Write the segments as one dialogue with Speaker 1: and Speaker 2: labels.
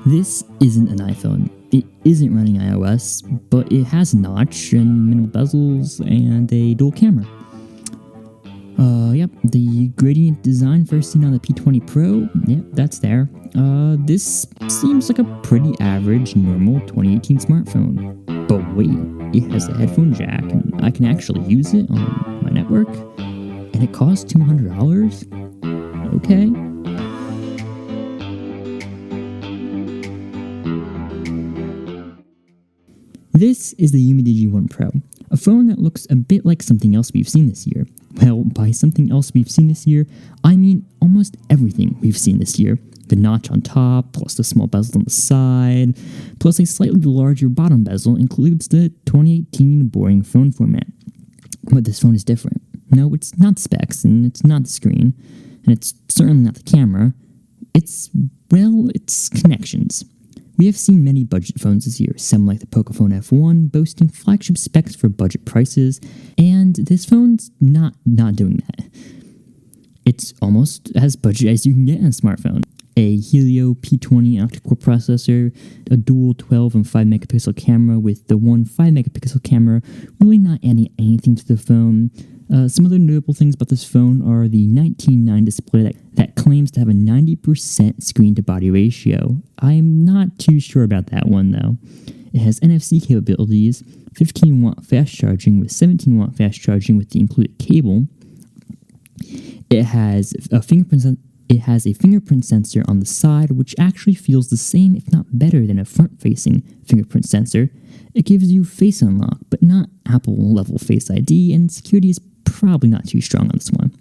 Speaker 1: This isn't an iPhone. It isn't running iOS, but it has a notch and minimal bezels and a dual camera. Yep, the gradient design first seen on the P20 Pro, yep, that's there. This seems like a pretty average, normal 2018 smartphone. But wait, it has a headphone jack, and I can actually use it on my network, and it costs $200? Okay. This is the Umidigi One Pro, a phone that looks a bit like something else we've seen this year. Well, by something else we've seen this year, I mean almost everything we've seen this year. The notch on top, plus the small bezel on the side, plus a slightly larger bottom bezel includes the 2018 boring phone format. But this phone is different. No, it's not specs, and it's not the screen, and it's certainly not the camera. It's connections. We have seen many budget phones this year, some like the Pocophone F1, boasting flagship specs for budget prices, and this phone's not doing that. It's almost as budget as you can get in a smartphone. A Helio P20 octa-core processor, a dual 12 and 5 megapixel camera with the one 5 megapixel camera really not adding anything to the phone. Some other notable things about this phone are the 19:9 display that claims to have a 90% screen-to-body ratio. I'm not too sure about that one, though. It has NFC capabilities, 15-watt fast charging with 17-watt fast charging with the included cable. It has a fingerprint sensor on the side, which actually feels the same, if not better, than a front-facing fingerprint sensor. It gives you Face Unlock, but not Apple-level Face ID, and security is probably not too strong on this one.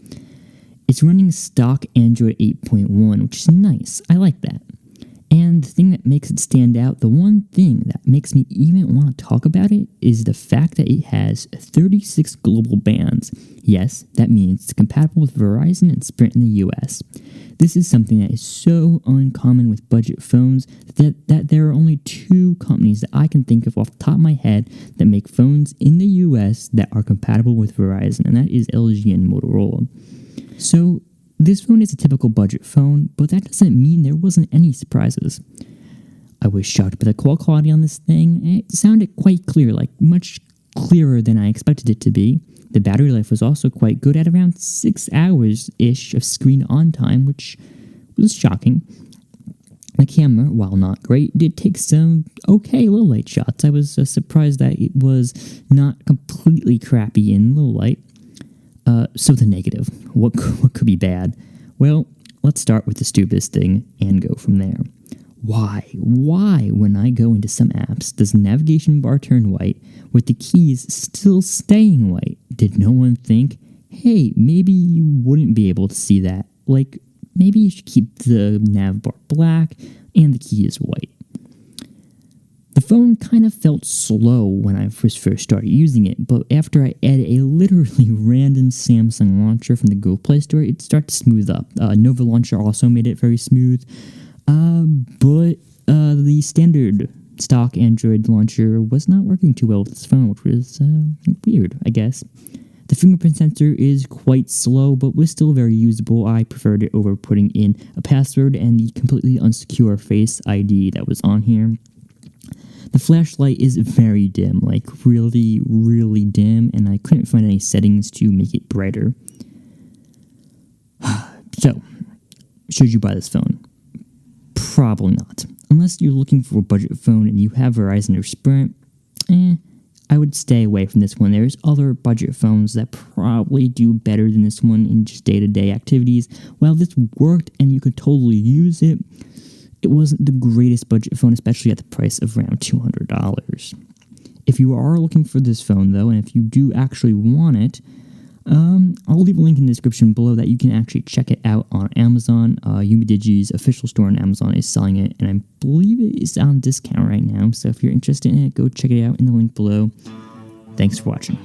Speaker 1: It's running stock Android 8.1, which is nice. I like that. And the thing that makes it stand out, the one thing that makes me even want to talk about it, is the fact that it has 36 global bands. Yes, that means it's compatible with Verizon and Sprint in the US. This is something that is so uncommon with budget phones that there are only two companies that I can think of off the top of my head that make phones in the US that are compatible with Verizon, and that is LG and Motorola. So this phone is a typical budget phone, but that doesn't mean there wasn't any surprises. I was shocked by the call quality on this thing. It sounded quite clear, like much clearer than I expected it to be. The battery life was also quite good at around 6 hours-ish of screen on time, which was shocking. The camera, while not great, did take some okay low light shots. I was surprised that it was not completely crappy in low light. So the negative. What could be bad? Well, let's start with the stupidest thing and go from there. Why, when I go into some apps, does the navigation bar turn white with the keys still staying white? Did no one think, hey, maybe you wouldn't be able to see that? Like, maybe you should keep the nav bar black and the key is white. The phone kind of felt slow when I first started using it, but after I added a literally random Samsung launcher from the Google Play Store, it started to smooth up. Nova Launcher also made it very smooth, but the standard stock Android launcher was not working too well with this phone, which was weird, I guess. The fingerprint sensor is quite slow, but was still very usable. I preferred it over putting in a password and the completely unsecure Face ID that was on here. The flashlight is very dim, like really, really dim, and I couldn't find any settings to make it brighter. So, should you buy this phone? Probably not. Unless you're looking for a budget phone and you have Verizon or Sprint, I would stay away from this one. There's other budget phones that probably do better than this one in just day-to-day activities. While this worked and you could totally use it, it wasn't the greatest budget phone, especially at the price of around $200. If you are looking for this phone, though, and if you do actually want it, I'll leave a link in the description below that you can actually check it out on Amazon. Umidigi's official store on Amazon is selling it, and I believe it is on discount right now. So if you're interested in it, go check it out in the link below. Thanks for watching.